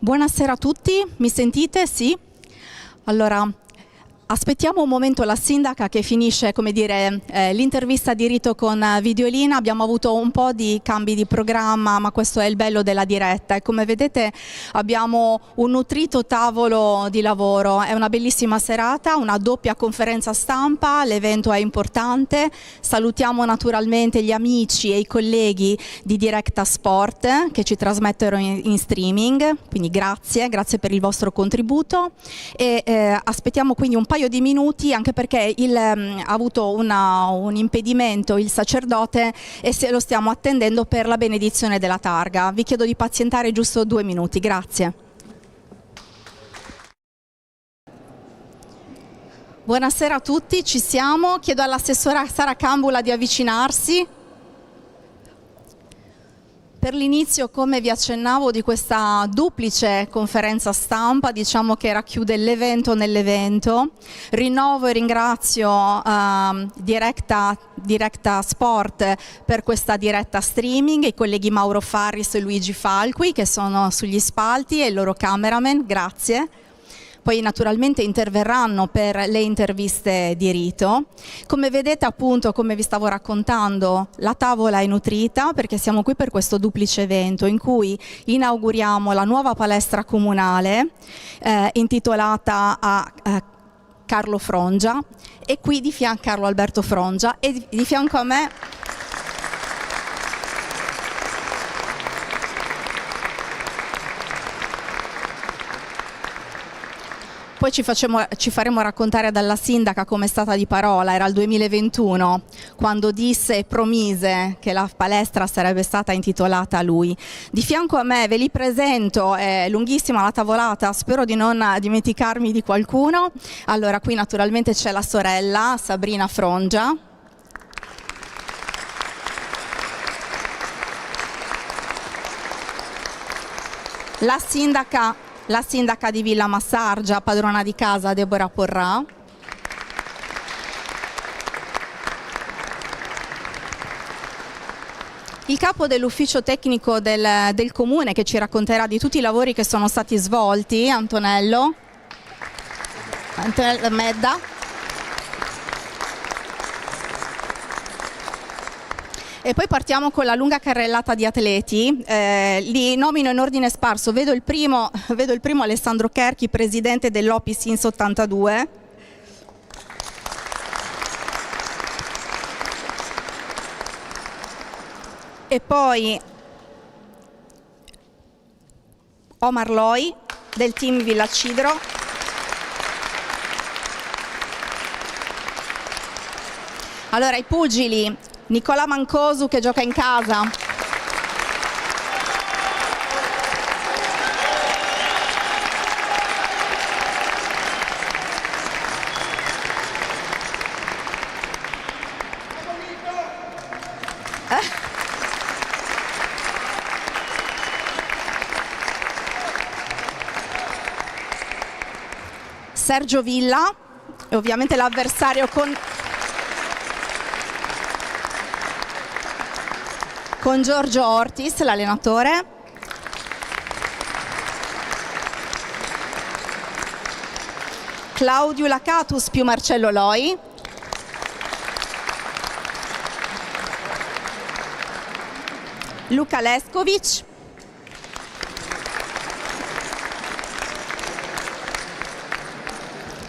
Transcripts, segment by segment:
Buonasera a tutti, mi sentite? Sì? Allora, aspettiamo un momento la sindaca che finisce, come dire, l'intervista di rito con Videolina. Abbiamo avuto un po' di cambi di programma, ma questo è il bello della diretta. E come vedete abbiamo un nutrito tavolo di lavoro. È una bellissima serata, una doppia conferenza stampa, l'evento è importante. Salutiamo naturalmente gli amici e i colleghi di Directa Sport che ci trasmettono in streaming, quindi grazie per il vostro contributo e aspettiamo quindi un paio di minuti, anche perché ha avuto un impedimento il sacerdote e se lo stiamo attendendo per la benedizione della targa. Vi chiedo di pazientare giusto 2 minuti, grazie. Buonasera a tutti, ci siamo. Chiedo all'assessora Sara Cambula di avvicinarsi. Per l'inizio, come vi accennavo, di questa duplice conferenza stampa, diciamo che racchiude l'evento nell'evento. Rinnovo e ringrazio Directa Sport per questa diretta streaming, i colleghi Mauro Farris e Luigi Falqui che sono sugli spalti e il loro cameraman, grazie. Poi naturalmente interverranno per le interviste di rito. Come vedete, appunto, come vi stavo raccontando, la tavola è nutrita perché siamo qui per questo duplice evento in cui inauguriamo la nuova palestra comunale intitolata a Carlo Frongia e qui di fianco Carlo Alberto Frongia e di fianco a me poi ci faremo raccontare dalla sindaca come è stata di parola. Era il 2021 quando disse e promise che la palestra sarebbe stata intitolata a lui. Di fianco a me ve li presento, è lunghissima la tavolata, spero di non dimenticarmi di qualcuno. Allora, qui naturalmente c'è la sorella Sabrina Frongia. La sindaca di Villa Massargia, padrona di casa Deborah Porrà. Il capo dell'ufficio tecnico del comune che ci racconterà di tutti i lavori che sono stati svolti, Antonello Medda. E poi partiamo con la lunga carrellata di atleti, li nomino in ordine sparso, vedo il primo Alessandro Cherchi, presidente dell'Opi Sins 82. E poi Omar Loi del team Villa Cidro. Allora, i pugili. Nicola Mancosu che gioca in casa. Sergio Villa, e ovviamente l'avversario con Giorgio Ortis, l'allenatore. Claudio Lacatus più Marcello Loi. Luca Leskovic.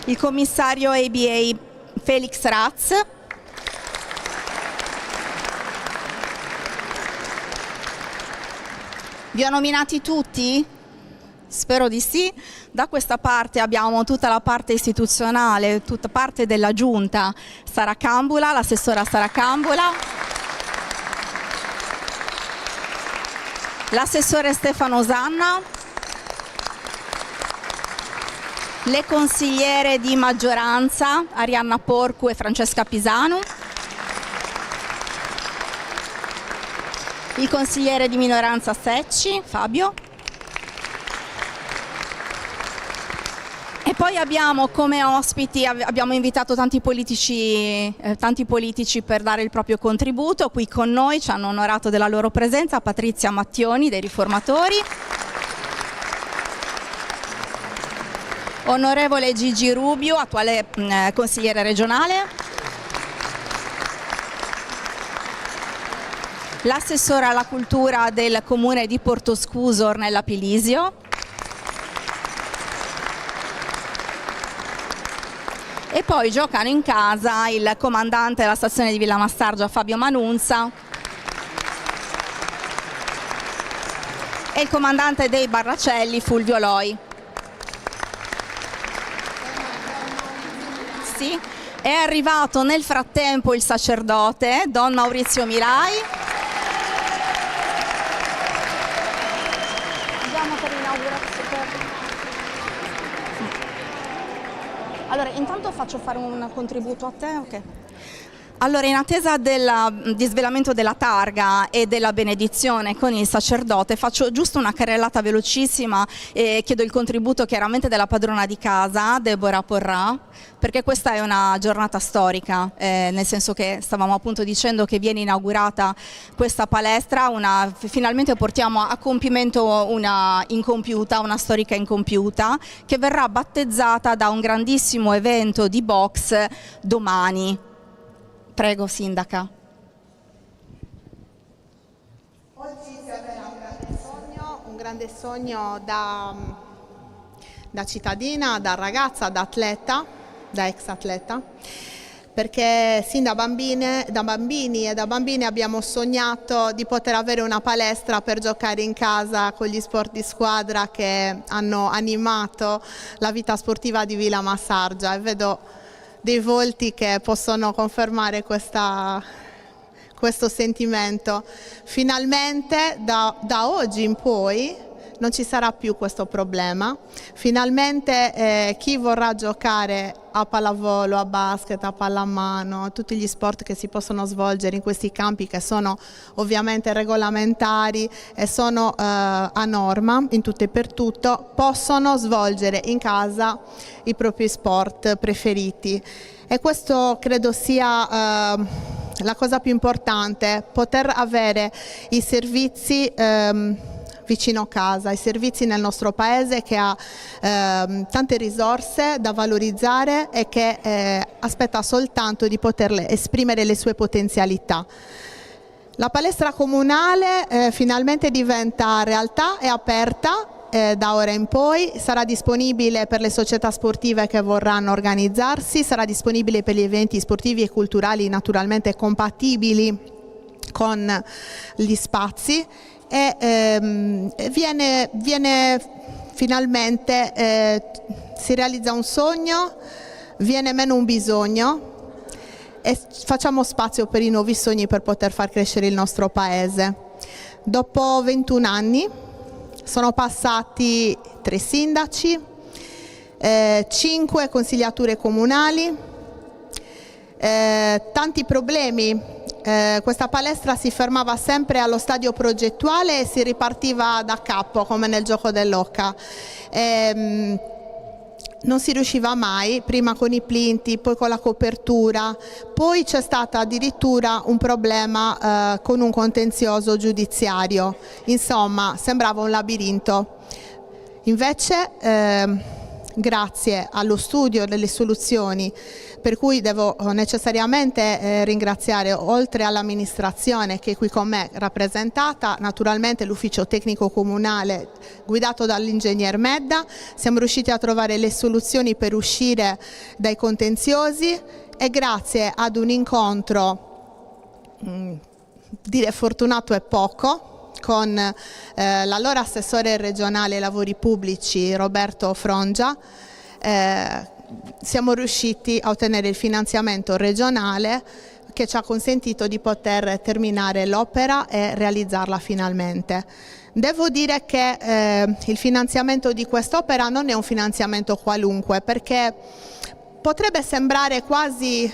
Il commissario ABA Felix Ratz. Vi ho nominati tutti? Spero di sì. Da questa parte abbiamo tutta la parte istituzionale, tutta parte della giunta. Sara Cambula, l'assessora Sara Cambula. L'assessore Stefano Osanna. Le consigliere di maggioranza Arianna Porcu e Francesca Pisanu. Il consigliere di minoranza Secci, Fabio. E poi abbiamo come ospiti, abbiamo invitato tanti politici per dare il proprio contributo. Qui con noi ci hanno onorato della loro presenza Patrizia Mattioni dei Riformatori, Onorevole Gigi Rubio, attuale consigliere regionale. L'assessore alla cultura del comune di Portoscuso, Ornella Pilisio. E poi giocano in casa il comandante della stazione di Villa Mastargia, Fabio Manunza, e il comandante dei Barracelli, Fulvio Loi. Sì, è arrivato nel frattempo il sacerdote, Don Maurizio Mirai. Andiamo per l'inaugurazione. Allora, intanto faccio fare un contributo a te, ok? Allora, in attesa del disvelamento della targa e della benedizione con il sacerdote, faccio giusto una carrellata velocissima e chiedo il contributo chiaramente della padrona di casa, Deborah Porrà, perché questa è una giornata storica, nel senso che stavamo appunto dicendo che viene inaugurata questa palestra, finalmente portiamo a compimento una incompiuta, una storica incompiuta, che verrà battezzata da un grandissimo evento di box domani. Prego, Sindaca. Oggi si avverrà un grande sogno da cittadina, da ragazza, da atleta, da ex atleta, perché sin da bambini e da bambini abbiamo sognato di poter avere una palestra per giocare in casa con gli sport di squadra che hanno animato la vita sportiva di Villa Masargia, e vedo dei volti che possono confermare questo sentimento. Finalmente da oggi in poi non ci sarà più questo problema. Finalmente chi vorrà giocare a pallavolo, a basket, a pallamano, tutti gli sport che si possono svolgere in questi campi, che sono ovviamente regolamentari e sono a norma in tutto e per tutto, possono svolgere in casa i propri sport preferiti. E questo credo sia la cosa più importante, poter avere i servizi vicino a casa, i servizi nel nostro paese che ha tante risorse da valorizzare e che aspetta soltanto di poterle esprimere le sue potenzialità. La palestra comunale finalmente diventa realtà, è aperta. Da ora in poi sarà disponibile per le società sportive che vorranno organizzarsi, sarà disponibile per gli eventi sportivi e culturali naturalmente compatibili con gli spazi, e viene finalmente, si realizza un sogno, viene meno un bisogno e facciamo spazio per i nuovi sogni per poter far crescere il nostro paese. Dopo 21 anni sono passati 3 sindaci, 5 consigliature comunali, tanti problemi. Questa palestra si fermava sempre allo stadio progettuale e si ripartiva da capo come nel gioco dell'oca. Non si riusciva mai, prima con i plinti, poi con la copertura, poi c'è stato addirittura un problema con un contenzioso giudiziario. Insomma, sembrava un labirinto. Invece, grazie allo studio delle soluzioni, per cui devo necessariamente ringraziare, oltre all'amministrazione che è qui con me rappresentata, naturalmente l'ufficio tecnico comunale guidato dall'ingegner Medda, siamo riusciti a trovare le soluzioni per uscire dai contenziosi, e grazie ad un incontro, dire fortunato è poco, con l'allora assessore regionale ai lavori pubblici Roberto Frongia, siamo riusciti a ottenere il finanziamento regionale che ci ha consentito di poter terminare l'opera e realizzarla finalmente. Devo dire che il finanziamento di quest'opera non è un finanziamento qualunque, perché potrebbe sembrare quasi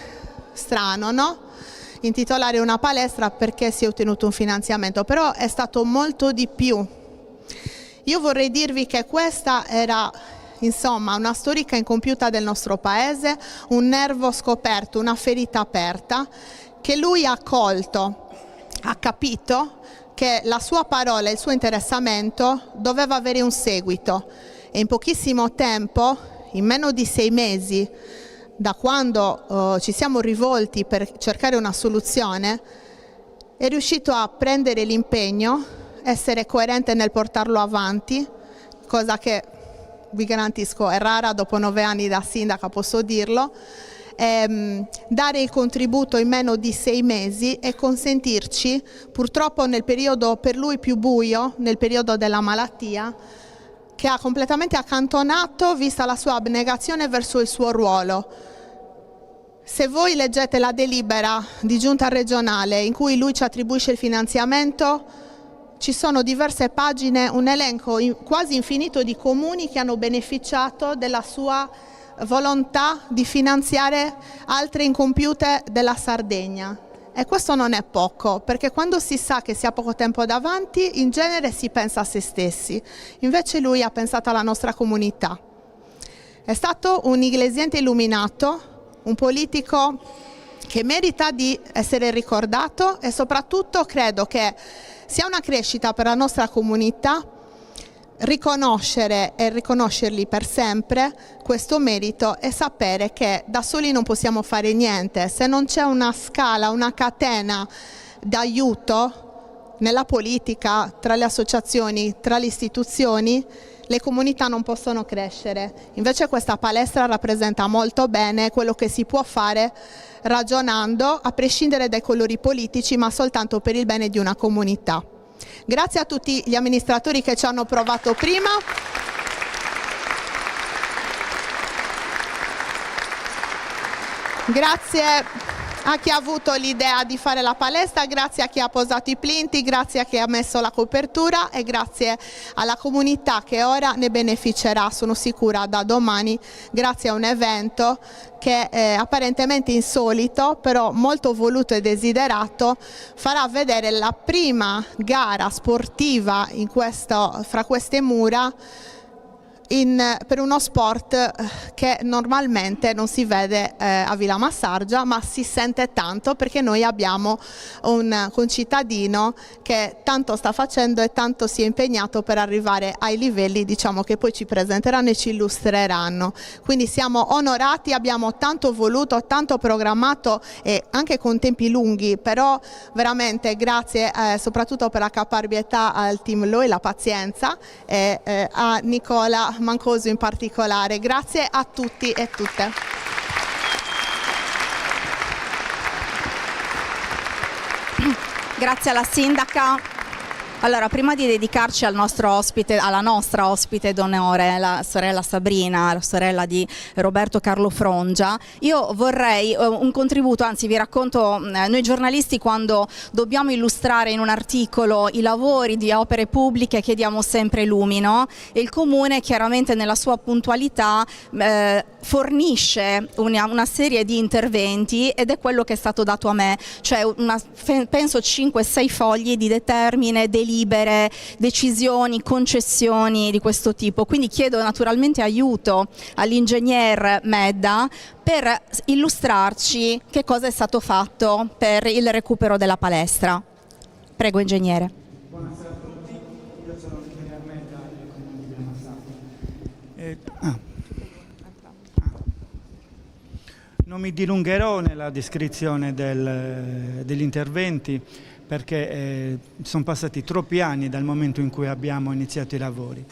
strano, no? Intitolare una palestra perché si è ottenuto un finanziamento, però è stato molto di più. Io vorrei dirvi che questa era, insomma, una storica incompiuta del nostro paese, un nervo scoperto, una ferita aperta, che lui ha colto, ha capito che la sua parola e il suo interessamento doveva avere un seguito, e in pochissimo tempo in meno di 6 mesi, da quando ci siamo rivolti per cercare una soluzione, è riuscito a prendere l'impegno, essere coerente nel portarlo avanti, cosa che vi garantisco è rara, dopo 9 anni da sindaca posso dirlo, dare il contributo in meno di 6 mesi e consentirci, purtroppo nel periodo per lui più buio, nel periodo della malattia, che ha completamente accantonato vista la sua abnegazione verso il suo ruolo. Se voi leggete la delibera di giunta regionale in cui lui ci attribuisce il finanziamento, ci sono diverse pagine, un elenco quasi infinito di comuni che hanno beneficiato della sua volontà di finanziare altre incompiute della Sardegna. E questo non è poco, perché quando si sa che si ha poco tempo davanti, in genere si pensa a se stessi. Invece lui ha pensato alla nostra comunità. È stato un iglesiente illuminato, un politico che merita di essere ricordato e soprattutto credo che sia una crescita per la nostra comunità riconoscere e riconoscergli per sempre questo merito e sapere che da soli non possiamo fare niente. Se non c'è una scala, una catena d'aiuto nella politica, tra le associazioni, tra le istituzioni, le comunità non possono crescere. Invece questa palestra rappresenta molto bene quello che si può fare ragionando a prescindere dai colori politici, ma soltanto per il bene di una comunità. Grazie a tutti gli amministratori che ci hanno provato prima. Grazie a chi ha avuto l'idea di fare la palestra, grazie a chi ha posato i plinti, grazie a chi ha messo la copertura e grazie alla comunità che ora ne beneficerà, sono sicura, da domani, grazie a un evento che è apparentemente insolito, però molto voluto e desiderato, farà vedere la prima gara sportiva fra queste mura per uno sport che normalmente non si vede a Villa Massargia, ma si sente tanto perché noi abbiamo un concittadino che tanto sta facendo e tanto si è impegnato per arrivare ai livelli, diciamo, che poi ci presenteranno e ci illustreranno. Quindi siamo onorati, abbiamo tanto voluto, tanto programmato e anche con tempi lunghi, però veramente grazie soprattutto per la caparbietà al team Loi, la pazienza, e a Nicola Mancoso in particolare. Grazie a tutti e tutte. Grazie alla sindaca. Allora, prima di dedicarci al nostro ospite, alla nostra ospite d'onore, la sorella Sabrina, la sorella di Roberto Carlo Frongia, io vorrei un contributo, anzi vi racconto, noi giornalisti quando dobbiamo illustrare in un articolo i lavori di opere pubbliche chiediamo sempre Lumino e il Comune chiaramente nella sua puntualità fornisce una serie di interventi ed è quello che è stato dato a me, cioè penso 5-6 fogli di determine, delibere, decisioni, concessioni di questo tipo. Quindi chiedo naturalmente aiuto all'ingegner Medda per illustrarci che cosa è stato fatto per il recupero della palestra. Prego, ingegnere. Buonasera a tutti, io sono l'ingegner Medda del Comune di Villa Massargia. Non mi dilungherò nella descrizione degli interventi perché sono passati troppi anni dal momento in cui abbiamo iniziato i lavori.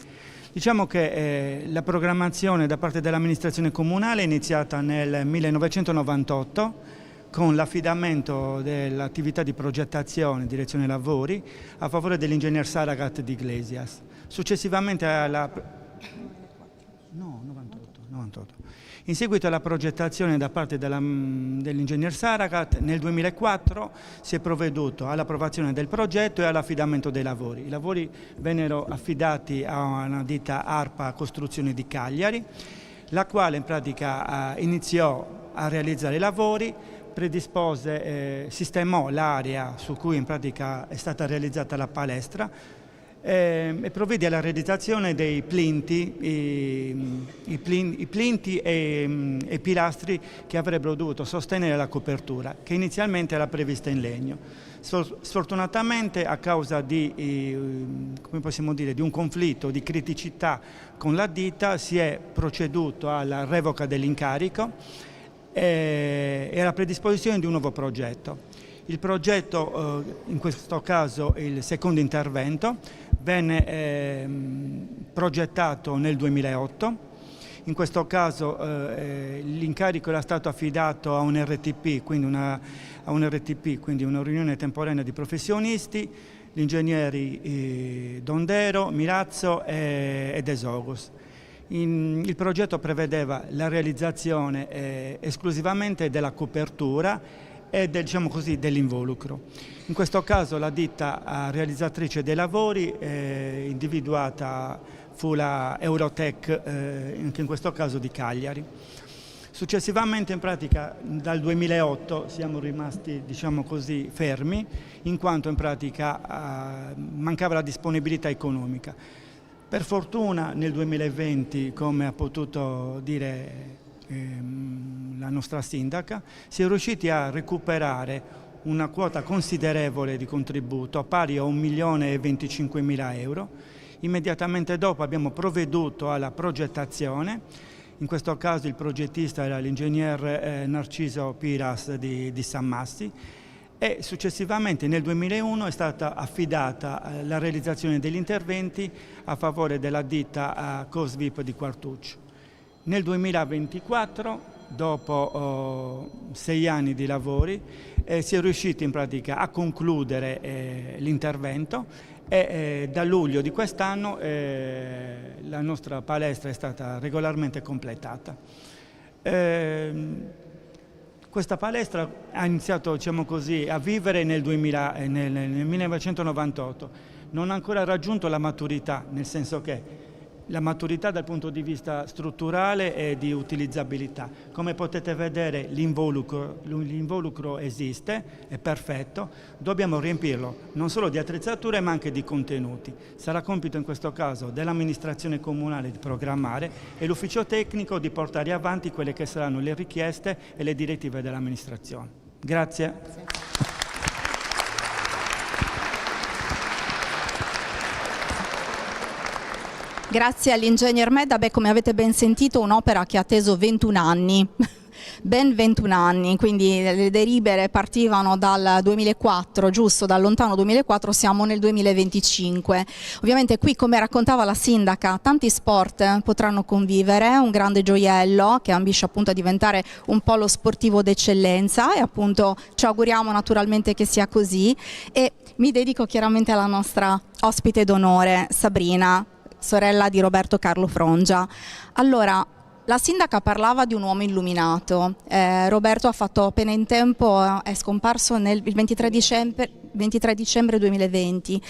Diciamo che la programmazione da parte dell'amministrazione comunale è iniziata nel 1998 con l'affidamento dell'attività di progettazione e direzione lavori a favore dell'ingegner Saragat di Iglesias. Successivamente alla... In seguito alla progettazione da parte dell'ingegner Saragat, nel 2004 si è provveduto all'approvazione del progetto e all'affidamento dei lavori. I lavori vennero affidati a una ditta ARPA Costruzioni di Cagliari, la quale in pratica iniziò a realizzare i lavori, predispose, sistemò l'area su cui in pratica è stata realizzata la palestra e provvede alla realizzazione dei plinti, i plinti e pilastri che avrebbero dovuto sostenere la copertura, che inizialmente era prevista in legno. Sfortunatamente, a causa di, come possiamo dire, di un conflitto di criticità con la ditta, si è proceduto alla revoca dell'incarico e alla predisposizione di un nuovo progetto. Il progetto, in questo caso il secondo intervento, venne progettato nel 2008. In questo caso l'incarico era stato affidato a un RTP, quindi una riunione temporanea di professionisti, gli ingegneri Dondero, Mirazzo ed Esogus. Il progetto prevedeva la realizzazione esclusivamente della copertura e diciamo così, dell'involucro. In questo caso la ditta realizzatrice dei lavori individuata fu la Eurotech, anche in questo caso di Cagliari. Successivamente, in pratica, dal 2008 siamo rimasti, diciamo così, fermi, in quanto in pratica mancava la disponibilità economica. Per fortuna nel 2020, come ha potuto dire la nostra sindaca, si è riusciti a recuperare una quota considerevole di contributo pari a 1.025.000 euro. Immediatamente dopo abbiamo provveduto alla progettazione. In questo caso il progettista era l'ingegner Narciso Piras di San Massi, e successivamente nel 2001 è stata affidata la realizzazione degli interventi a favore della ditta Cosvip di Quartuccio. Nel 2024, dopo 6 anni di lavori, si è riusciti in pratica a concludere l'intervento e da luglio di quest'anno la nostra palestra è stata regolarmente completata. Questa palestra ha iniziato, diciamo così, a vivere nel 1998, non ha ancora raggiunto la maturità, nel senso che la maturità dal punto di vista strutturale e di utilizzabilità. Come potete vedere l'involucro esiste, è perfetto, dobbiamo riempirlo non solo di attrezzature ma anche di contenuti. Sarà compito in questo caso dell'amministrazione comunale di programmare e l'ufficio tecnico di portare avanti quelle che saranno le richieste e le direttive dell'amministrazione. Grazie. Grazie all'ingegner Medda. Come avete ben sentito, un'opera che ha atteso 21 anni, ben 21 anni, quindi le delibere partivano dal 2004, giusto, dal lontano 2004, siamo nel 2025. Ovviamente qui, come raccontava la sindaca, tanti sport potranno convivere, un grande gioiello che ambisce appunto a diventare un polo sportivo d'eccellenza, e appunto ci auguriamo naturalmente che sia così. E mi dedico chiaramente alla nostra ospite d'onore, Sabrina, sorella di Roberto Carlo Frongia. Allora, la sindaca parlava di un uomo illuminato. Roberto ha fatto appena in tempo, è scomparso il 23 dicembre 2020.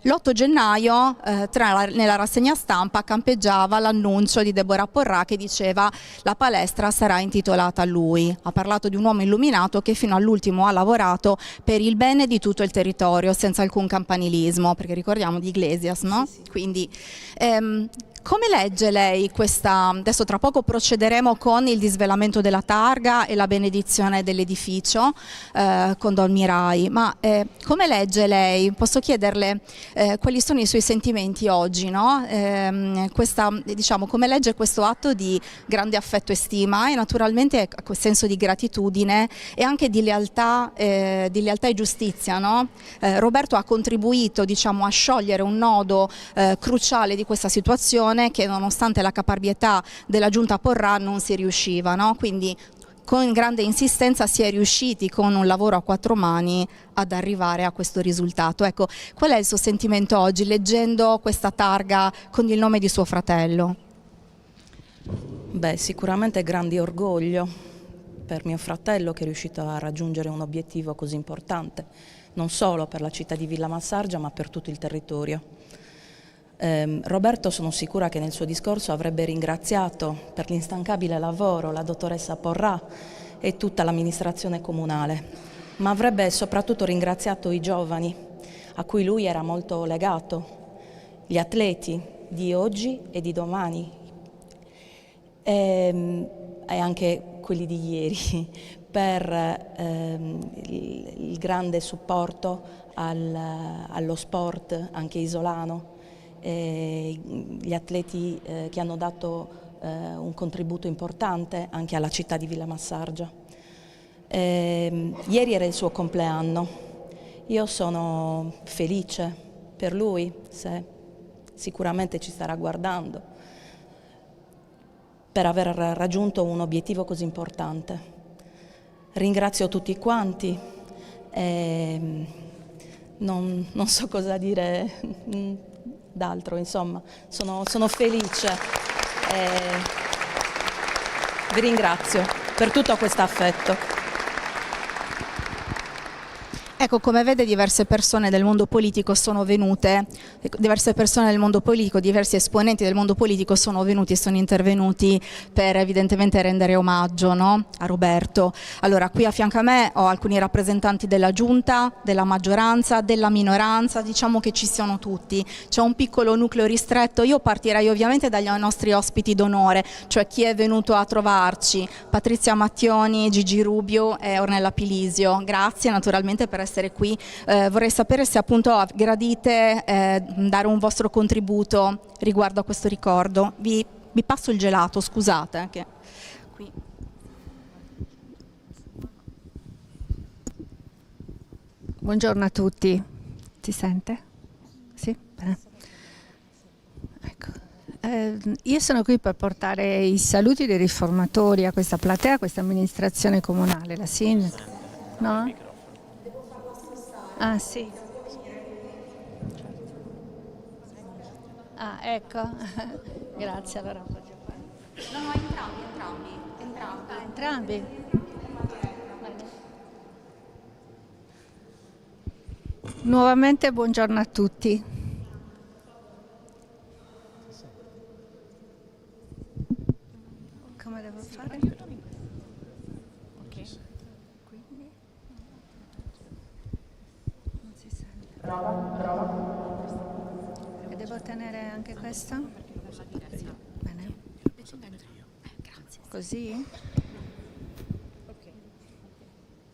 L'8 gennaio nella rassegna stampa campeggiava l'annuncio di Deborah Porrà che diceva: la palestra sarà intitolata a lui. Ha parlato di un uomo illuminato che fino all'ultimo ha lavorato per il bene di tutto il territorio senza alcun campanilismo, perché ricordiamo di Iglesias, no? Sì, sì. Quindi come legge lei questa? Adesso tra poco procederemo con il disvelamento della targa e la benedizione dell'edificio con Don Mirai, ma come legge lei? Posso chiederle quali sono i suoi sentimenti oggi, no? Diciamo, come legge questo atto di grande affetto e stima, e naturalmente quel senso di gratitudine e anche di lealtà e giustizia, no? Roberto ha contribuito, diciamo, a sciogliere un nodo cruciale di questa situazione, che nonostante la caparbietà della giunta Porrà non si riusciva, no? Quindi con grande insistenza si è riusciti, con un lavoro a 4 mani, ad arrivare a questo risultato. Ecco, qual è il suo sentimento oggi leggendo questa targa con il nome di suo fratello? Beh, sicuramente grande orgoglio per mio fratello, che è riuscito a raggiungere un obiettivo così importante, non solo per la città di Villamassargia ma per tutto il territorio. Roberto, sono sicura che nel suo discorso avrebbe ringraziato per l'instancabile lavoro la dottoressa Porrà e tutta l'amministrazione comunale, ma avrebbe soprattutto ringraziato i giovani a cui lui era molto legato, gli atleti di oggi e di domani e anche quelli di ieri per il grande supporto allo sport anche isolano, gli atleti che hanno dato un contributo importante anche alla città di Villamassargia. Ieri era il suo compleanno, io sono felice per lui, se sicuramente ci starà guardando, per aver raggiunto un obiettivo così importante. Ringrazio tutti quanti e non so cosa dire d'altro, insomma, sono felice e vi ringrazio per tutto questo affetto. Ecco, come vede diverse persone del mondo politico sono venute, diverse persone del mondo politico, diversi esponenti del mondo politico sono venuti e sono intervenuti per evidentemente rendere omaggio, no? A Roberto. Allora, qui a fianco a me ho alcuni rappresentanti della giunta, della maggioranza, della minoranza, diciamo che ci siano tutti. C'è un piccolo nucleo ristretto, io partirei ovviamente dagli nostri ospiti d'onore, cioè chi è venuto a trovarci, Patrizia Mattioni, Gigi Rubio e Ornella Pilisio. Grazie naturalmente per essere qui. Vorrei sapere se appunto gradite dare un vostro contributo riguardo a questo ricordo. Vi passo il gelato, scusate. Che qui. Buongiorno a tutti. Si sente? Sì? Bene. Ecco. Io sono qui per portare i saluti dei riformatori a questa platea, a questa amministrazione comunale, la sindaca. No? Ah, sì. Ah, ecco. Grazie, allora. No, entrambi. Ah, entrambi? Nuovamente buongiorno a tutti. Come devo fare? E devo tenere anche questo? Bene. Così?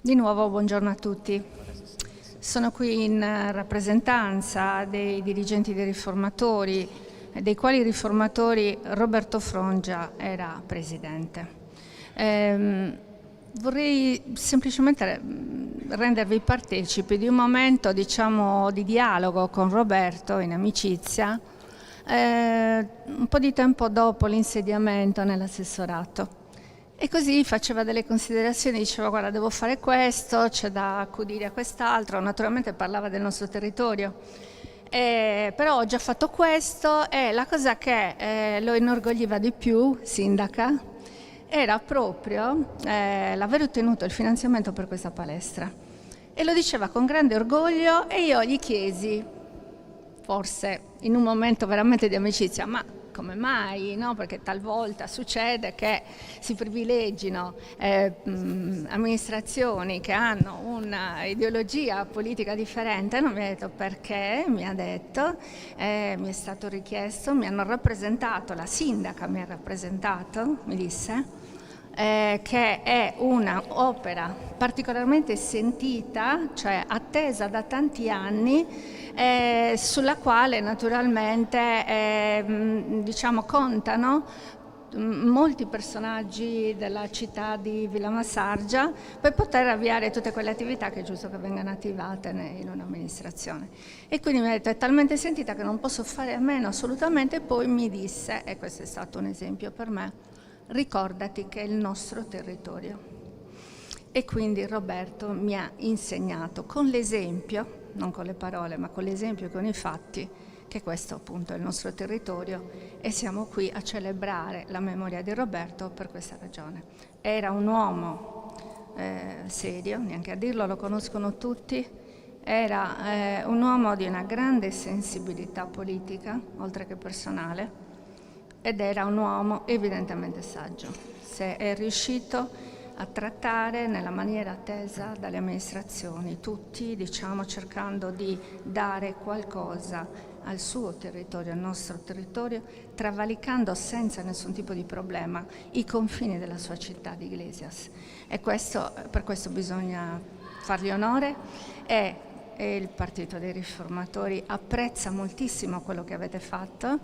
Di nuovo buongiorno a tutti. Sono qui in rappresentanza dei dirigenti dei riformatori, dei quali riformatori Roberto Frongia era presidente. Vorrei semplicemente rendervi partecipi di un momento, diciamo, di dialogo con Roberto in amicizia, un po' di tempo dopo l'insediamento nell'assessorato. E così faceva delle considerazioni, diceva guarda devo fare questo, c'è da accudire a quest'altro, naturalmente parlava del nostro territorio. Però ho già fatto questo e la cosa che lo inorgogliva di più, sindaca, era proprio l'aver ottenuto il finanziamento per questa palestra. E lo diceva con grande orgoglio e io gli chiesi, forse in un momento veramente di amicizia, ma come mai? No? Perché talvolta succede che si privilegino amministrazioni che hanno una ideologia politica differente. Non mi ha detto perché, mi ha detto, mi è stato richiesto, mi hanno rappresentato, la sindaca mi ha rappresentato, mi disse, che è un'opera particolarmente sentita, cioè attesa da tanti anni, sulla quale naturalmente diciamo, contano molti personaggi della città di Villamassargia per poter avviare tutte quelle attività che è giusto che vengano attivate in un'amministrazione. E quindi mi ha detto è talmente sentita che non posso fare a meno assolutamente, e poi mi disse, e questo è stato un esempio per me, ricordati che è il nostro territorio. E quindi Roberto mi ha insegnato con l'esempio, non con le parole, ma con l'esempio e con i fatti, che questo appunto è il nostro territorio e siamo qui a celebrare la memoria di Roberto per questa ragione. Era un uomo serio, neanche a dirlo, lo conoscono tutti, era un uomo di una grande sensibilità politica, oltre che personale, ed era un uomo evidentemente saggio. Se è riuscito a trattare nella maniera attesa dalle amministrazioni, tutti diciamo cercando di dare qualcosa al suo territorio, al nostro territorio, travalicando senza nessun tipo di problema i confini della sua città di Iglesias. E per questo bisogna fargli onore e il Partito dei Riformatori apprezza moltissimo quello che avete fatto,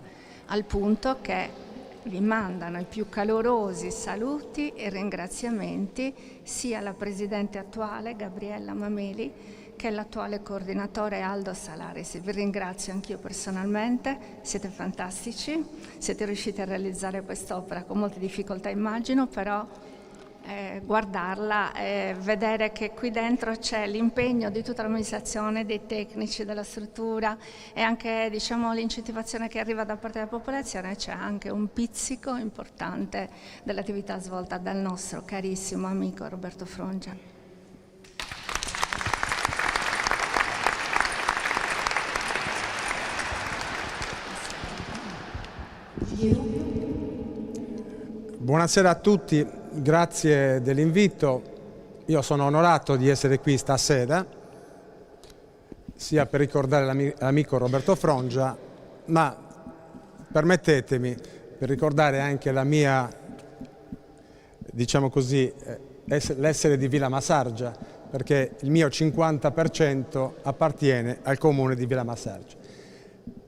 al punto che vi mandano i più calorosi saluti e ringraziamenti sia alla Presidente attuale Gabriella Mameli che l'attuale coordinatore Aldo Salaris. Vi ringrazio anch'io personalmente, siete fantastici, siete riusciti a realizzare quest'opera con molte difficoltà immagino, però guardarla e vedere che qui dentro c'è l'impegno di tutta l'amministrazione, dei tecnici, della struttura e anche l'incentivazione che arriva da parte della popolazione, c'è anche un pizzico importante dell'attività svolta dal nostro carissimo amico Roberto Frongia. Buonasera a tutti. Grazie dell'invito, io sono onorato di essere qui stasera, sia per ricordare l'amico Roberto Frongia, ma permettetemi per ricordare anche la mia, diciamo così, l'essere di Villa Massargia, perché il mio 50% appartiene al comune di Villa Massargia.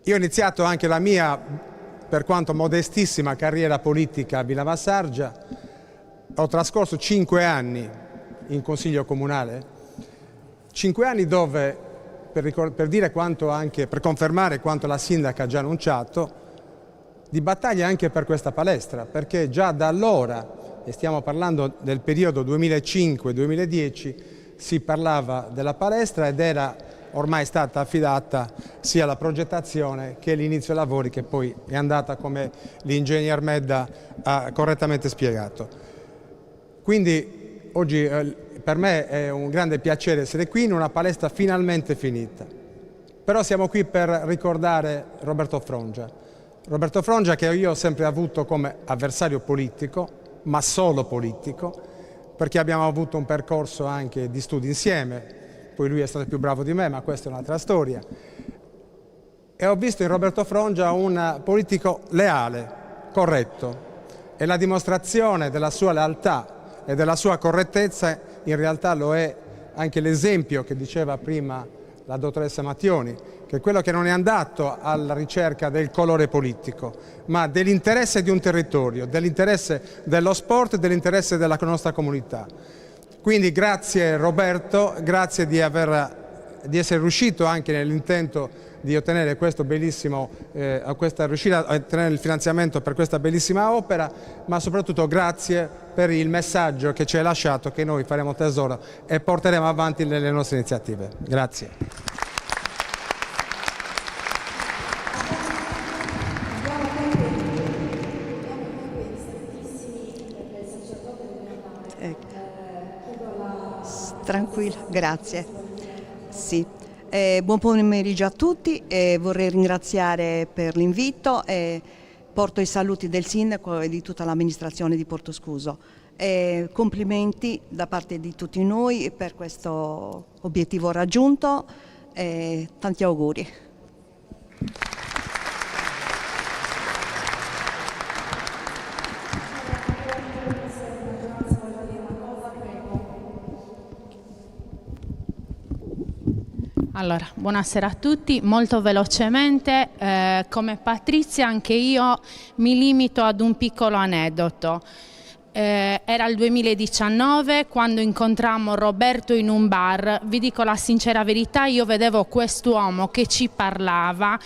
Io ho iniziato anche la mia, per quanto modestissima, carriera politica a Villa Massargia. Ho trascorso 5 anni in consiglio comunale, 5 anni dove, per dire quanto anche, per confermare quanto la sindaca ha già annunciato, di battaglia anche per questa palestra, perché già da allora, e stiamo parlando del periodo 2005-2010, si parlava della palestra ed era ormai stata affidata sia la progettazione che l'inizio lavori, che poi è andata come l'ingegner Medda ha correttamente spiegato. Quindi oggi per me è un grande piacere essere qui in una palestra finalmente finita. Però siamo qui per ricordare Roberto Frongia. Roberto Frongia che io ho sempre avuto come avversario politico, ma solo politico, perché abbiamo avuto un percorso anche di studi insieme, poi lui è stato più bravo di me, ma questa è un'altra storia. E ho visto in Roberto Frongia un politico leale, corretto, e la dimostrazione della sua lealtà e della sua correttezza in realtà lo è anche l'esempio che diceva prima la dottoressa Mattioni, che è quello che non è andato alla ricerca del colore politico, ma dell'interesse di un territorio, dell'interesse dello sport e dell'interesse della nostra comunità. Quindi grazie Roberto, grazie di essere riuscito anche nell'intento di ottenere questo bellissimo, riuscire a ottenere il finanziamento per questa bellissima opera, ma soprattutto grazie per il messaggio che ci hai lasciato, che noi faremo tesoro e porteremo avanti nelle nostre iniziative. Grazie. Tranquilla, grazie. Sì. Buon pomeriggio a tutti, vorrei ringraziare per l'invito e porto i saluti del sindaco e di tutta l'amministrazione di Portoscuso. Complimenti da parte di tutti noi per questo obiettivo raggiunto e tanti auguri. Allora, buonasera a tutti, molto velocemente, come Patrizia anche io mi limito ad un piccolo aneddoto. Era il 2019 quando incontrammo Roberto in un bar, vi dico la sincera verità, io vedevo quest'uomo che ci parlava,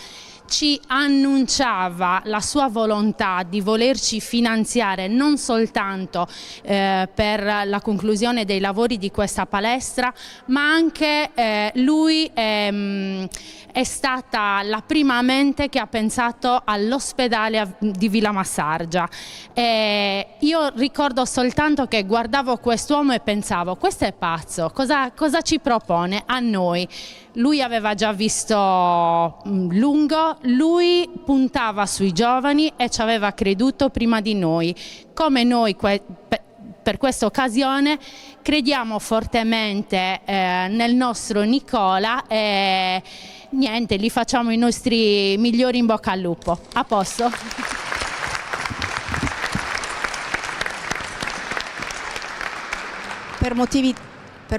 ci annunciava la sua volontà di volerci finanziare non soltanto per la conclusione dei lavori di questa palestra, ma anche lui è stata la prima mente che ha pensato all'ospedale di Villa Massargia. Io ricordo soltanto che guardavo quest'uomo e pensavo, questo è pazzo, cosa ci propone a noi? Lui aveva già visto lungo, lui puntava sui giovani e ci aveva creduto prima di noi. Come noi per questa occasione crediamo fortemente nel nostro Nicola niente, li facciamo i nostri migliori in bocca al lupo. A posto. Per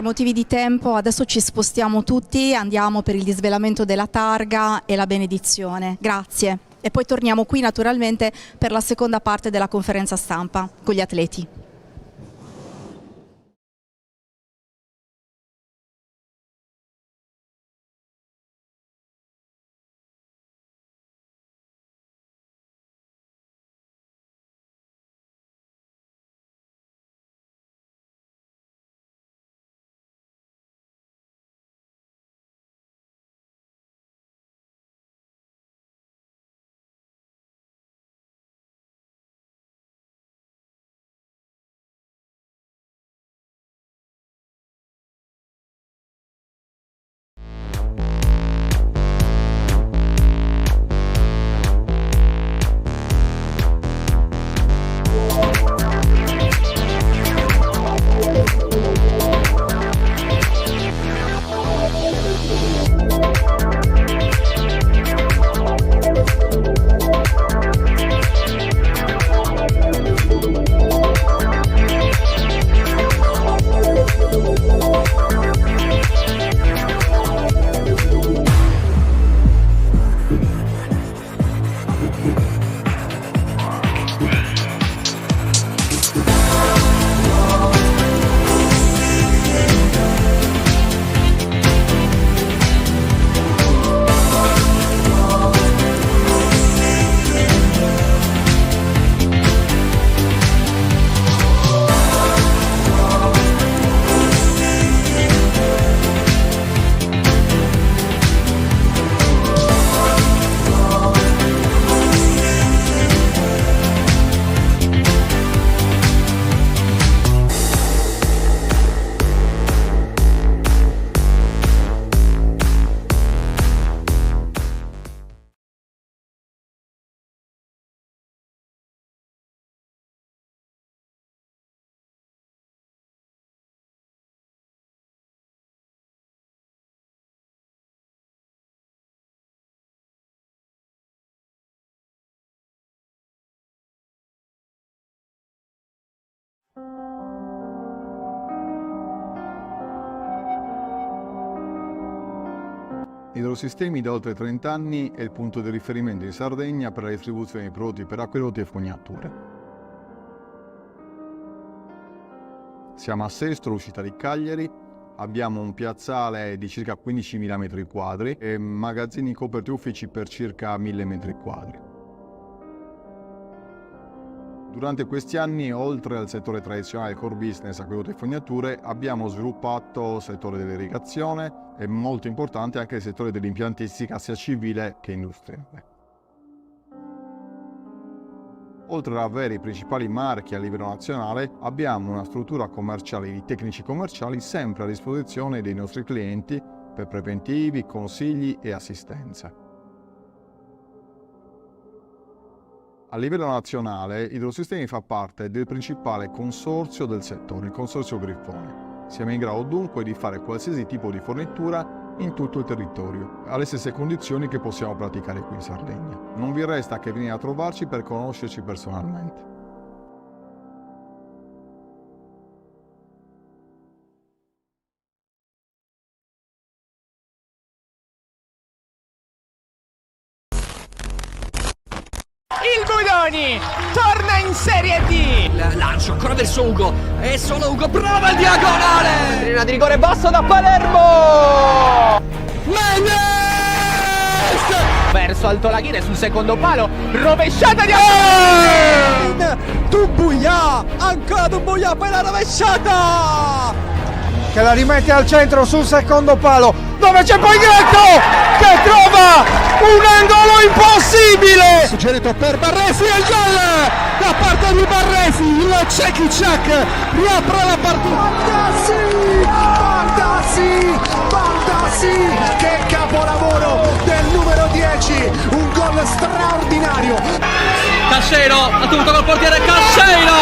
motivi di tempo adesso ci spostiamo tutti, andiamo per il disvelamento della targa e la benedizione. Grazie. E poi torniamo qui naturalmente per la seconda parte della conferenza stampa con gli atleti. Idrosistemi da oltre 30 anni è il punto di riferimento in Sardegna per la distribuzione di prodotti per acquedotti e fognature. Siamo a Sestro, uscita di Cagliari, abbiamo un piazzale di circa 15.000 metri quadri e magazzini coperti uffici per circa 1.000 metri quadri. Durante questi anni, oltre al settore tradizionale core business, acquedotti e fognature, abbiamo sviluppato il settore dell'irrigazione e molto importante anche il settore dell'impiantistica sia civile che industriale. Oltre ad avere i principali marchi a livello nazionale, abbiamo una struttura commerciale di tecnici commerciali sempre a disposizione dei nostri clienti per preventivi, consigli e assistenza. A livello nazionale, Idrosistemi fa parte del principale consorzio del settore, il Consorzio Griffoni. Siamo in grado dunque di fare qualsiasi tipo di fornitura in tutto il territorio, alle stesse condizioni che possiamo praticare qui in Sardegna. Non vi resta che venire a trovarci per conoscerci personalmente. Il Guidoni torna in Serie D. Lancio ancora verso Ugo. E solo Ugo prova il diagonale. Pallina di rigore basso da Palermo. Mendes! Verso Altolaghire sul secondo palo. Rovesciata di Dumbuya. Ancora Dumbuya per la rovesciata. Che la rimette al centro sul secondo palo, dove c'è poi Greco che trova un angolo impossibile. Suggerito per Barresi e il gol da parte di Barresi. Il Cekic riapre la partita. Baldassi, che capolavoro del numero 10, un gol straordinario. Cascelo ha dovuto col portiere Cascelo.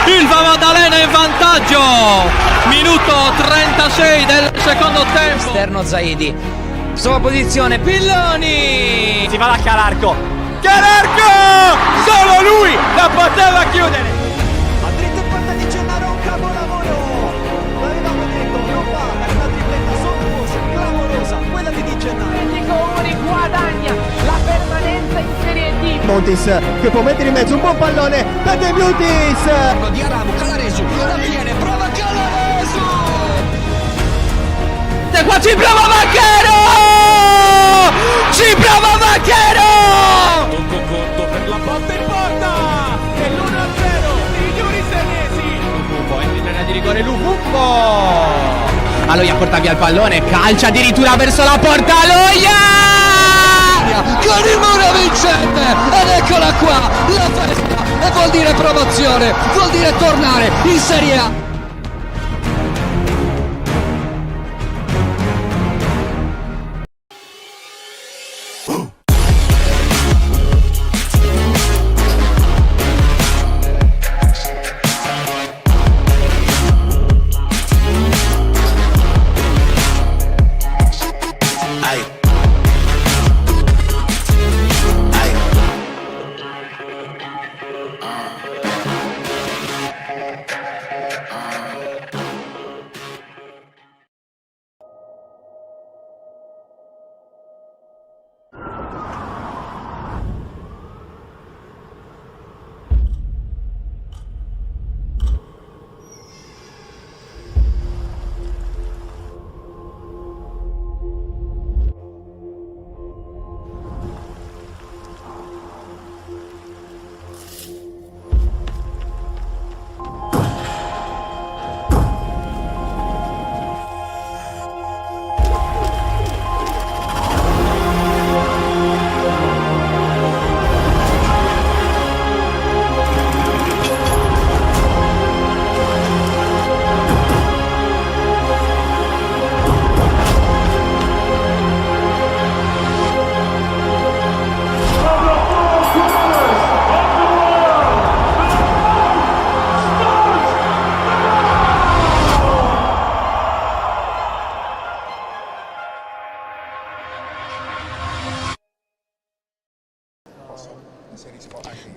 Il Maddalena in vantaggio. Minuto 36 del secondo tempo. Esterno Zaidi. Sua posizione, Pilloni! Si va da Calarco! Calarco! Solo lui la poteva chiudere! A dritto in porta di Gennaro, un capolavoro! L'avevamo detto, non vale, una tripletta sontuosa, clamorosa, quella di Di Gennaro. Il Comuni guadagna la permanenza in Serie D! Montis che può mettere in mezzo un buon pallone per De Bleutis. Di Aramu, Calaresu, la viene, prova Calaresu! E qua ci prova Macchero! Ci prova Macchero! Tocco corto per la botta in porta e l'1-0 di Yuri Senesi. Lufumbo, entra in area di rigore Lufumbo! Aloia porta via il pallone, calcia addirittura verso la porta, Aloia! Con il muro vincente! Ed eccola qua, la festa! E vuol dire promozione, vuol dire tornare in Serie A!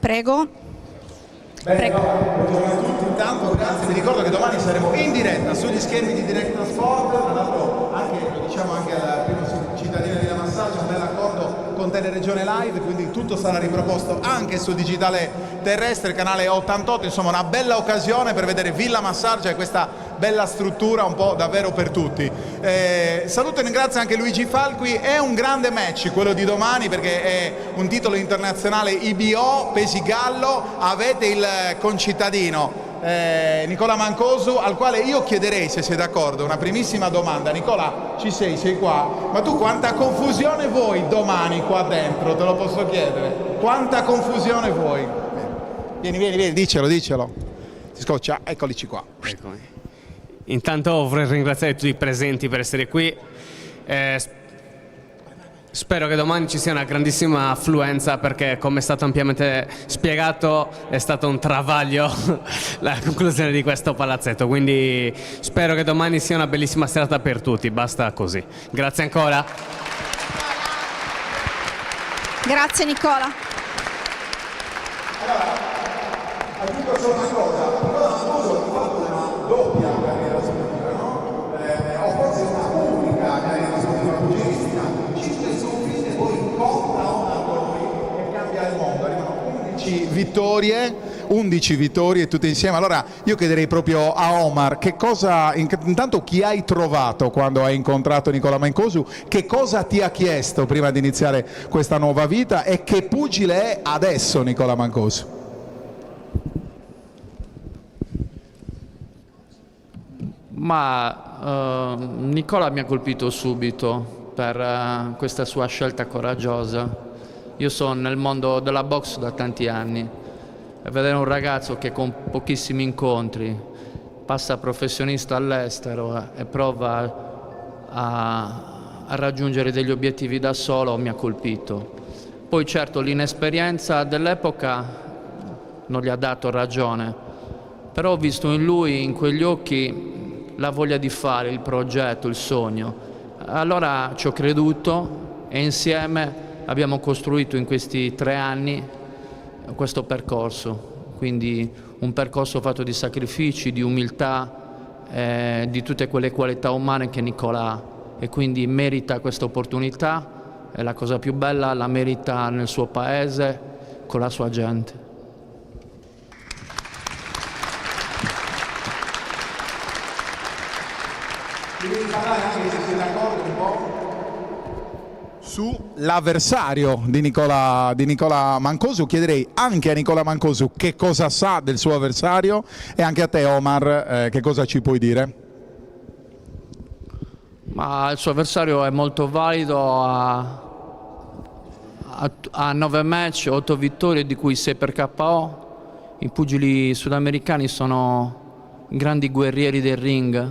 Prego. Prego. Buongiorno a tutti, intanto grazie, vi ricordo che domani saremo in diretta sugli schermi di Directa Sport, tra l'altro lo diciamo anche alla prima cittadina di La Massaggia, un bel accordo con Teleregione Live, quindi tutto sarà riproposto anche su digitale terrestre, canale 88, insomma una bella occasione per vedere Villa Massaggia e questa bella struttura un po' davvero per tutti. Saluto e ringrazio anche Luigi Falqui, è un grande match quello di domani perché è un titolo internazionale IBO, pesi gallo, avete il concittadino Nicola Mancosu, al quale io chiederei, se sei d'accordo, una primissima domanda. Nicola, ci sei qua, ma tu quanta confusione vuoi domani qua dentro, te lo posso chiedere? Quanta confusione vuoi? Vieni, dicelo, ti scoccia, eccolici qua. Eccomi. Intanto vorrei ringraziare tutti i presenti per essere qui. Spero che domani ci sia una grandissima affluenza perché, come è stato ampiamente spiegato, è stato un travaglio la conclusione di questo palazzetto. Quindi spero che domani sia una bellissima serata per tutti. Basta così. Grazie ancora. Grazie Nicola. Allora, aggiungo solo una cosa. Nicola Mancosu ha fatto una doppia carriera sportiva, no? O forse una unica carriera sportiva pugilistica. 5 sconfitte, poi conta una gol e cambia il mondo. Arrivano 11 vittorie tutte insieme. Allora io chiederei proprio a Omar, che cosa, intanto chi hai trovato quando hai incontrato Nicola Mancosu, che cosa ti ha chiesto prima di iniziare questa nuova vita e che pugile è adesso Nicola Mancosu? Ma Nicola mi ha colpito subito per questa sua scelta coraggiosa. Io sono nel mondo della box da tanti anni e vedere un ragazzo che con pochissimi incontri passa professionista all'estero e prova a raggiungere degli obiettivi da solo mi ha colpito. Poi certo l'inesperienza dell'epoca non gli ha dato ragione, però ho visto in lui, in quegli occhi, la voglia di fare, il progetto, il sogno. Allora ci ho creduto e insieme abbiamo costruito in questi 3 anni questo percorso, quindi un percorso fatto di sacrifici, di umiltà, di tutte quelle qualità umane che Nicola ha, e quindi merita questa opportunità, e la cosa più bella la merita nel suo paese, con la sua gente. Devi parlare anche, se siete d'accordo, un po' sull'avversario di Nicola Mancosu. Chiederei anche a Nicola Mancosu che cosa sa del suo avversario, e anche a te, Omar, che cosa ci puoi dire? Ma il suo avversario è molto valido, ha 9 match, 8 vittorie, di cui 6 per KO. I pugili sudamericani sono grandi guerrieri del ring,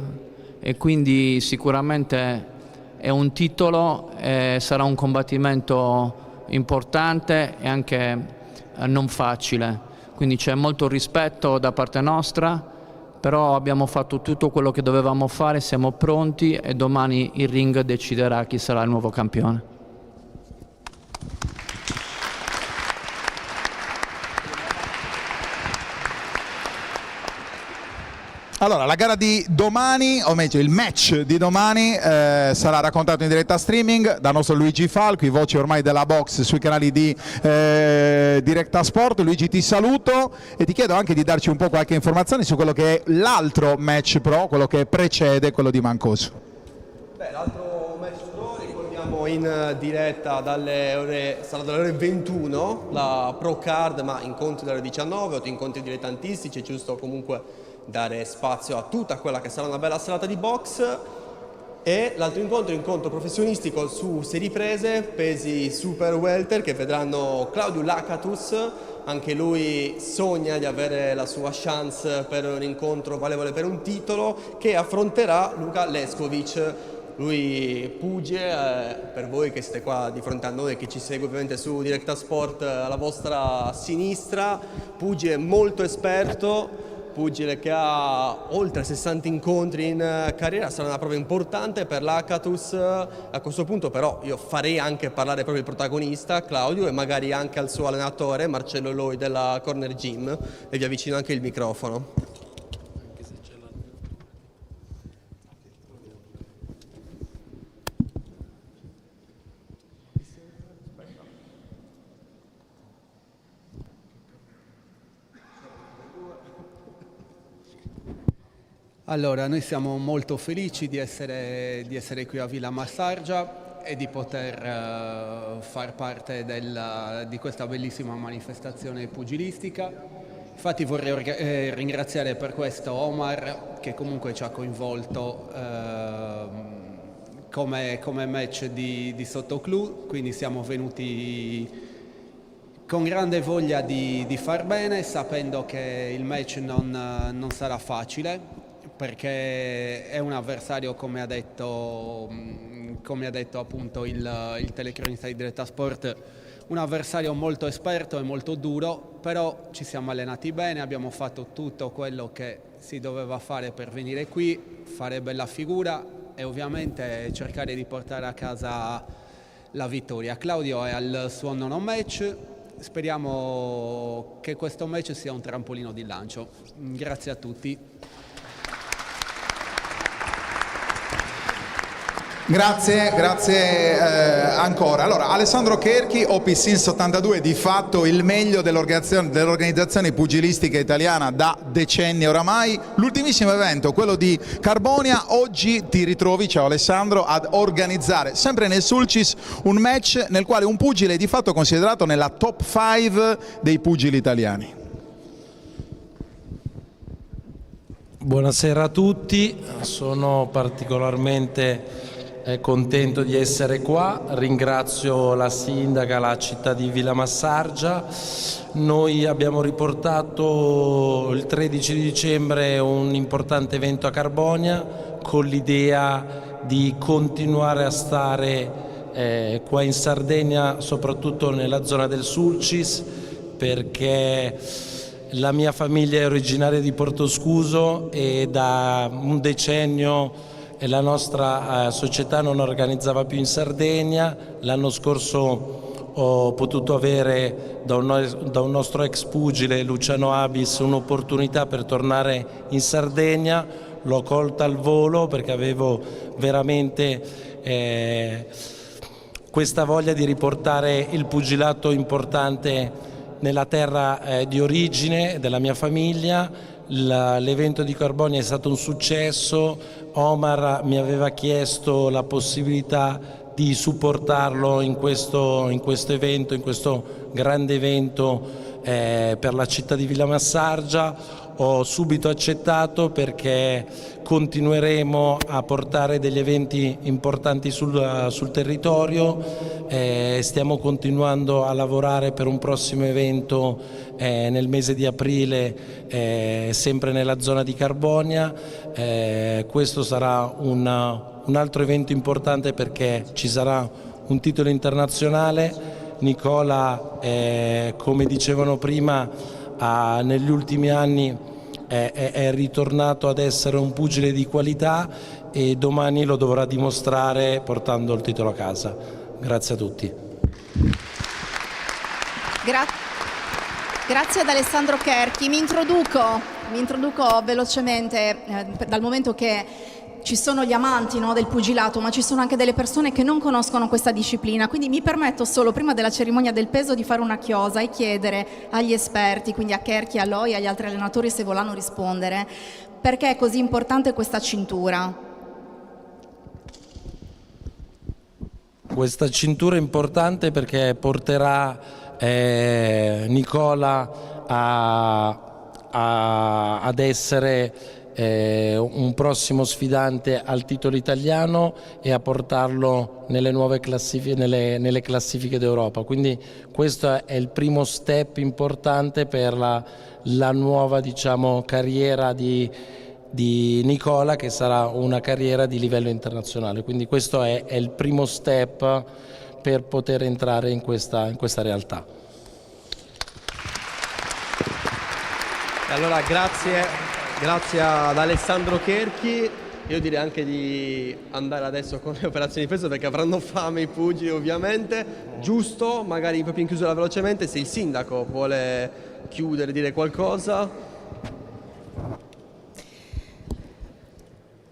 e quindi sicuramente è un titolo, sarà un combattimento importante e anche non facile, quindi c'è molto rispetto da parte nostra, però abbiamo fatto tutto quello che dovevamo fare, siamo pronti e domani il ring deciderà chi sarà il nuovo campione. Allora, la gara di domani, o meglio il match di domani, sarà raccontato in diretta streaming dal nostro Luigi Falchi, voce ormai della box sui canali di Directa Sport. Luigi, ti saluto e ti chiedo anche di darci un po' qualche informazione su quello che è l'altro match pro, quello che precede quello di Mancosu. L'altro match pro, ricordiamo, in diretta sarà dalle ore 21, la pro card, ma incontri dalle 19, 8 incontri dilettantistici, è giusto comunque dare spazio a tutta quella che sarà una bella serata di box. E l'altro incontro professionistico su 6 riprese, pesi super welter, che vedranno Claudio Lakatos. Anche lui sogna di avere la sua chance per un incontro valevole per un titolo, che affronterà Luka Leskovic. Lui pugile, per voi che siete qua di fronte a noi e che ci segue ovviamente su Directa Sport alla vostra sinistra, pugile molto esperto, pugile che ha oltre 60 incontri in carriera. Sarà una prova importante per l'Akatus. A questo punto però io farei anche parlare proprio il protagonista, Claudio, e magari anche al suo allenatore Marcello Loi della Corner Gym, e vi avvicino anche il microfono. Allora, noi siamo molto felici di essere qui a Villa Massargia e di poter far parte di questa bellissima manifestazione pugilistica. Infatti vorrei ringraziare per questo Omar, che comunque ci ha coinvolto come match di sottoclub, quindi siamo venuti con grande voglia di far bene, sapendo che il match non sarà facile, perché è un avversario, come ha detto appunto il telecronista di Diretta Sport, un avversario molto esperto e molto duro, però ci siamo allenati bene, abbiamo fatto tutto quello che si doveva fare per venire qui, fare bella figura e ovviamente cercare di portare a casa la vittoria. Claudio è al suo 9° match, speriamo che questo match sia un trampolino di lancio. Grazie a tutti. Grazie ancora. Allora, Alessandro Cherchi, OP Since 82, di fatto il meglio dell'organizzazione pugilistica italiana da decenni oramai. L'ultimissimo evento, quello di Carbonia, oggi ti ritrovi, ciao Alessandro, ad organizzare, sempre nel Sulcis, un match nel quale un pugile è di fatto considerato nella top 5 dei pugili italiani. Buonasera a tutti, sono particolarmente contento di essere qua, ringrazio la sindaca, la città di Villa Massargia. Noi abbiamo riportato il 13 di dicembre un importante evento a Carbonia con l'idea di continuare a stare qua in Sardegna, soprattutto nella zona del Sulcis, perché la mia famiglia è originaria di Portoscuso e da un decennio e la nostra società non organizzava più in Sardegna. L'anno scorso ho potuto avere da un nostro ex pugile, Luciano Abis, un'opportunità per tornare in Sardegna. L'ho colta al volo perché avevo veramente questa voglia di riportare il pugilato importante nella terra di origine della mia famiglia. L'evento di Carbonia è stato un successo. Omar mi aveva chiesto la possibilità di supportarlo in questo evento, in questo grande evento per la città di Villamassargia. Ho subito accettato perché continueremo a portare degli eventi importanti sul territorio. Stiamo continuando a lavorare per un prossimo evento nel mese di aprile, sempre nella zona di Carbonia. Questo sarà un altro evento importante perché ci sarà un titolo internazionale. Nicola, come dicevano prima, negli ultimi anni è ritornato ad essere un pugile di qualità e domani lo dovrà dimostrare portando il titolo a casa. Grazie a tutti. Grazie ad Alessandro Cherchi. Mi introduco velocemente dal momento che ci sono gli amanti, no, del pugilato, ma ci sono anche delle persone che non conoscono questa disciplina, quindi mi permetto solo prima della cerimonia del peso di fare una chiosa e chiedere agli esperti, quindi a Cherchi, a Loi e agli altri allenatori, se volranno rispondere, perché è così importante questa cintura? Questa cintura è importante perché porterà Nicola ad essere un prossimo sfidante al titolo italiano e a portarlo nelle nuove classifiche, nelle classifiche d'Europa. Quindi questo è il primo step importante per la nuova, diciamo, carriera di Nicola, che sarà una carriera di livello internazionale. Quindi questo è il primo step per poter entrare in questa realtà. Allora grazie ad Alessandro Cherchi. Io direi anche di andare adesso con le operazioni di peso perché avranno fame i pugili ovviamente. Giusto, magari proprio in chiusura velocemente, se il sindaco vuole chiudere, dire qualcosa.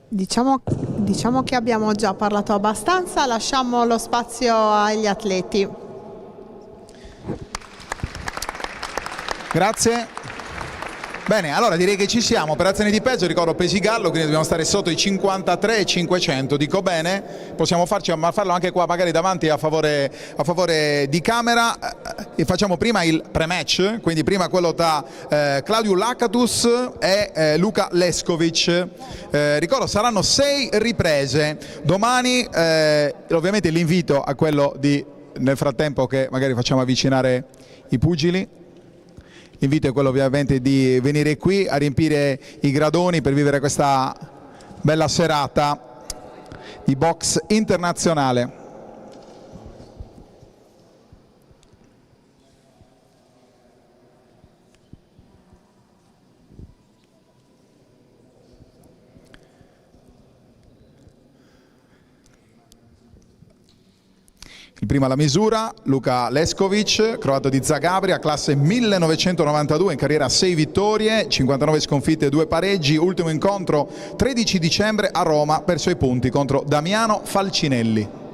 Diciamo che abbiamo già parlato abbastanza, lasciamo lo spazio agli atleti. Grazie. Bene, allora direi che ci siamo. Operazioni di peso, ricordo pesi gallo, quindi dobbiamo stare sotto i 53,500. Dico bene? Possiamo farlo anche qua magari davanti a favore di camera. E facciamo prima il pre-match, quindi prima quello tra Claudio Lakatus e Luka Leskovic. Ricordo saranno 6 riprese. Domani ovviamente l'invito a quello di, nel frattempo che magari facciamo avvicinare i pugili, l'invito è quello ovviamente di venire qui a riempire i gradoni per vivere questa bella serata di box internazionale. Il primo alla misura, Luka Leskovic, croato di Zagabria, classe 1992, in carriera 6 vittorie, 59 sconfitte e 2 pareggi. Ultimo incontro 13 dicembre a Roma, perso i punti contro Damiano Falcinelli.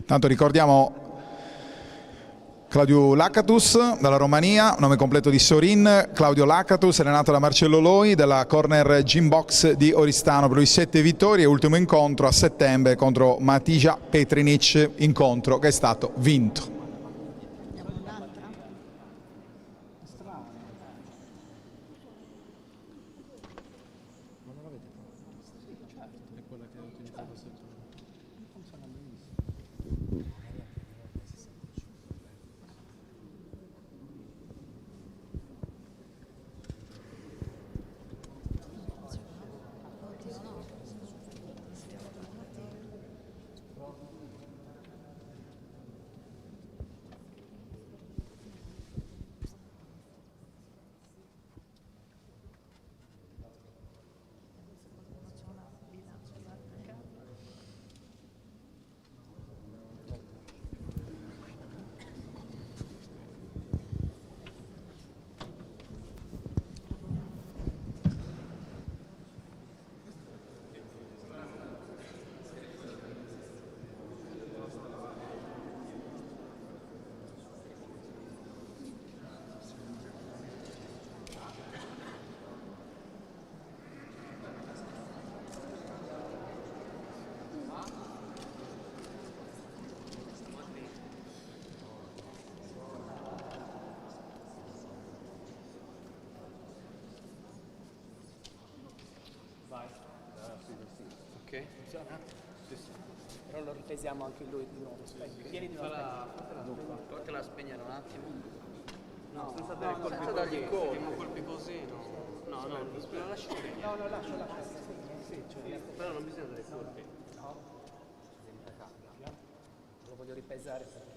Tanto ricordiamo Claudio Lacatus dalla Romania, nome completo di Sorin. Claudio Lacatus, allenato da Marcello Loi della Corner Gym Box di Oristano, per lui 7 vittorie e ultimo incontro a settembre contro Matija Petrinic, incontro che è stato vinto. Ok? Funziona? Sì, sì. Però lo ripesiamo anche lui di nuovo. Vieni di nuovo. Vuoi che la spegnere un attimo? No, senza no, dare no, colpi, senza dargli così, colpi. colpi così, no. No, no, lo lasci stare. No, no, lascia. Sì, Però non bisogna dare colpi. No. Lo voglio ripesare perché...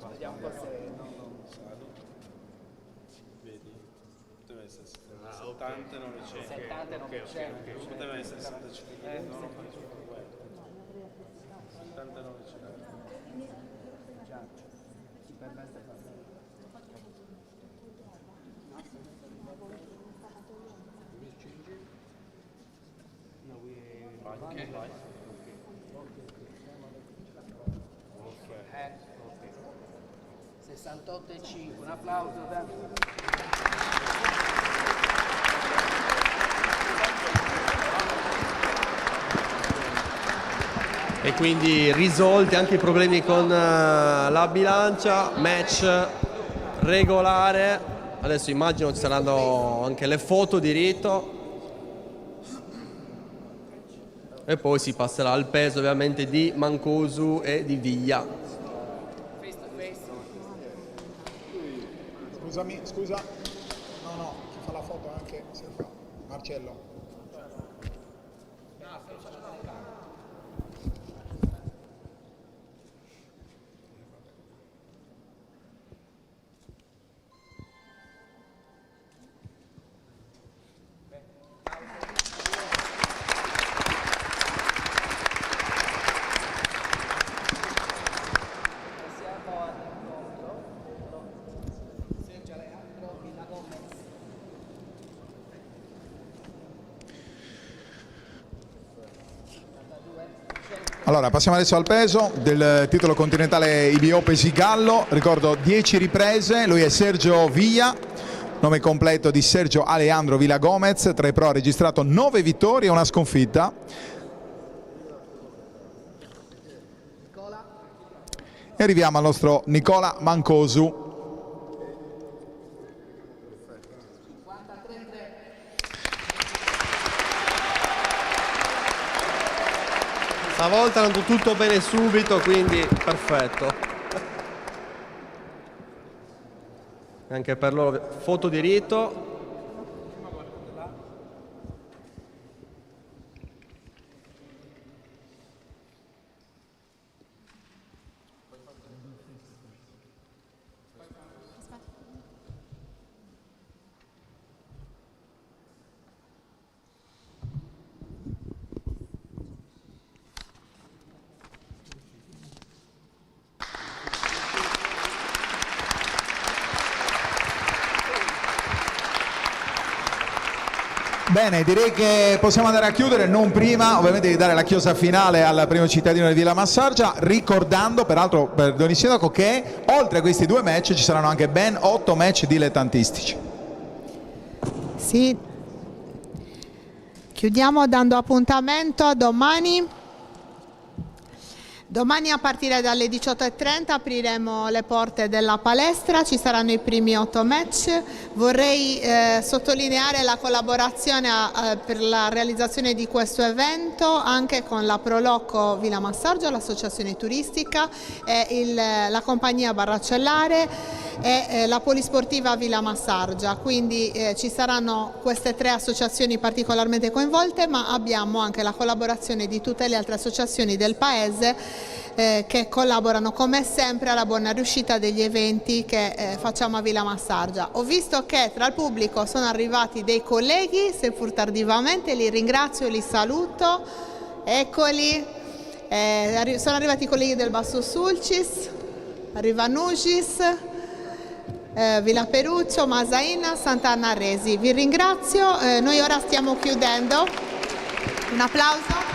Vediamo un po' se vedi, poteva essere 70 900. 70 900. Poteva essere 75. Non lo faccio. 70 900. Ci permette di fare. Vai. 68,5, un applauso. E quindi risolti anche i problemi con la bilancia, match regolare. Adesso immagino ci saranno anche le foto di rito. E poi si passerà al peso ovviamente di Mancosu e di Viglia. Scusami, scusa. No, chi fa la foto anche se fa. Marcello. Allora, passiamo adesso al peso del titolo continentale Ibiopesi Gallo. Ricordo 10 riprese, lui è Sergio Viglia, nome completo di Sergio Alejandro Villagomez, tra i pro ha registrato 9 vittorie e una sconfitta. E arriviamo al nostro Nicola Mancosu. Stavolta è andato tutto bene subito, quindi perfetto. Anche per loro foto di rito. Bene, direi che possiamo andare a chiudere, non prima ovviamente di dare la chiosa finale al primo cittadino di Villa Massargia, ricordando peraltro per Don Sindaco che oltre a questi 2 match ci saranno anche ben 8 match dilettantistici. Sì, chiudiamo dando appuntamento a domani. Domani a partire dalle 18:30 apriremo le porte della palestra, ci saranno i primi 8 match. Vorrei sottolineare la collaborazione per la realizzazione di questo evento anche con la Proloco Villa Massargia, l'associazione turistica, e la compagnia Barracellare e la Polisportiva Villa Massargia. Quindi ci saranno queste 3 associazioni particolarmente coinvolte, ma abbiamo anche la collaborazione di tutte le altre associazioni del paese che collaborano come sempre alla buona riuscita degli eventi che facciamo a Villa Massargia. Ho visto che tra il pubblico sono arrivati dei colleghi, seppur tardivamente, li ringrazio e li saluto. Eccoli, sono arrivati i colleghi del Basso Sulcis, arriva Nugis, Villa Peruccio, Masaina, Sant'Anna Resi. Vi ringrazio, noi ora stiamo chiudendo. Un applauso.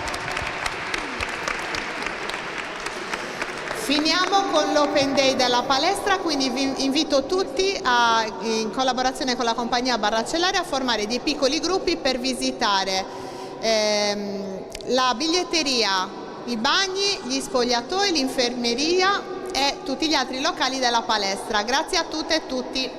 Finiamo con l'Open Day della palestra, quindi vi invito tutti in collaborazione con la compagnia Barracellare a formare dei piccoli gruppi per visitare la biglietteria, i bagni, gli spogliatoi, l'infermeria e tutti gli altri locali della palestra. Grazie a tutte e tutti.